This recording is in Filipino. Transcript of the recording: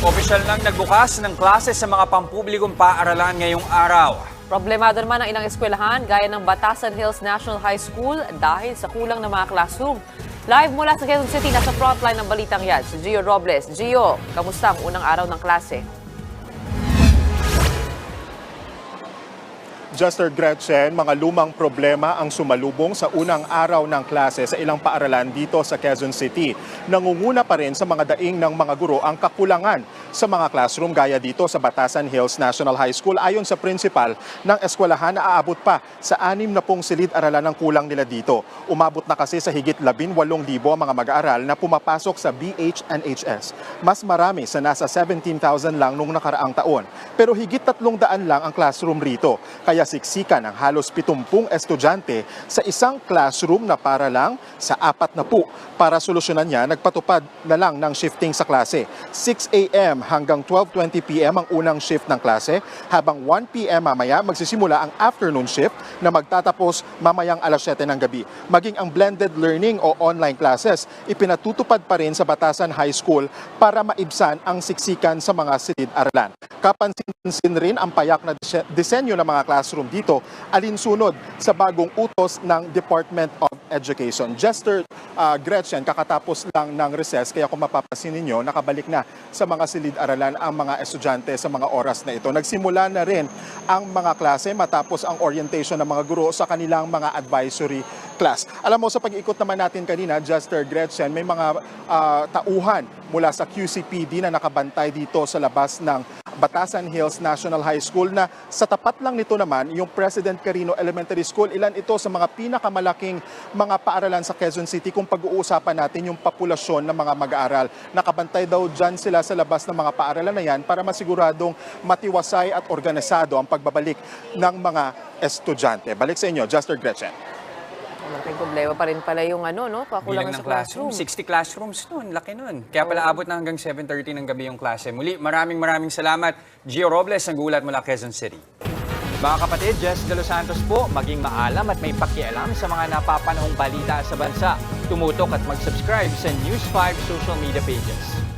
Opisyal nang nagbukas ng klase sa mga pampublikong paaralan ngayong araw. Problemado naman ang ilang eskwelahan gaya ng Batasan Hills National High School dahil sa kulang ng mga classroom. Live mula sa Quezon City, nasa frontline ng balitang yan, si Gio Robles. Gio, kamusta ang unang araw ng klase? Juster Gretchen, mga lumang problema ang sumalubong sa unang araw ng klase sa ilang paaralan dito sa Quezon City. Nangunguna pa rin sa mga daing ng mga guro ang kakulangan sa mga classroom gaya dito sa Batasan Hills National High School. Ayon sa principal ng eskwelahan, aabot pa sa 60 silid-aralan ang kulang nila dito. Umabot na kasi sa higit 18,000 ang mga mag-aaral na pumapasok sa BHNHS. Mas marami sa nasa 17,000 lang nung nakaraang taon. Pero higit 300 lang ang classroom rito. Kaya siksikan ang halos 70 estudyante sa isang classroom na para lang sa 40. Para solusyonan niya, nagpatupad na lang ng shifting sa klase. 6 a.m. hanggang 12:20 p.m. ang unang shift ng klase, habang 1 p.m. mamaya magsisimula ang afternoon shift na magtatapos mamayang alas 7 ng gabi. Maging ang blended learning o online classes, ipinatutupad pa rin sa Batasan High School para maibsan ang siksikan sa mga silid-aralan. Kapansin rin ang payak na disenyo ng mga classroom dito, alinsunod sa bagong utos ng Department of Education. Juster Gretchen, kakatapos lang ng recess, kaya kung mapapansin ninyo, nakabalik na sa mga silid-aralan ang mga estudyante sa mga oras na ito. Nagsimula na rin ang mga klase matapos ang orientation ng mga guro sa kanilang mga advisory class. Alam mo, sa pag-ikot naman natin kanina, Juster Gretchen, may mga tauhan mula sa QCPD na nakabantay dito sa labas ng Batasan Hills National High School na sa tapat lang nito naman yung President Carino Elementary School. Ilan ito sa mga pinakamalaking mga paaralan sa Quezon City kung pag-uusapan natin yung populasyon ng mga mag-aaral. Nakabantay daw dyan sila sa labas ng mga paaralan na yan para masiguradong matiwasay at organisado ang pagbabalik ng mga estudyante. Balik sa inyo, Juster Gretchen. Malaking problema pa rin pala yung Bilang kakulangan ng sa classroom. 60 classrooms nun, laki nun. Kaya pala abot na hanggang 7:30 ng gabi yung klase. Muli, maraming salamat. Gio Robles, ang gulat mula Quezon City. Mga kapatid, Jess De Los Santos po, maging maalam at may pakialam sa mga napapanahong balita sa bansa. Tumutok at mag-subscribe sa News 5 social media pages.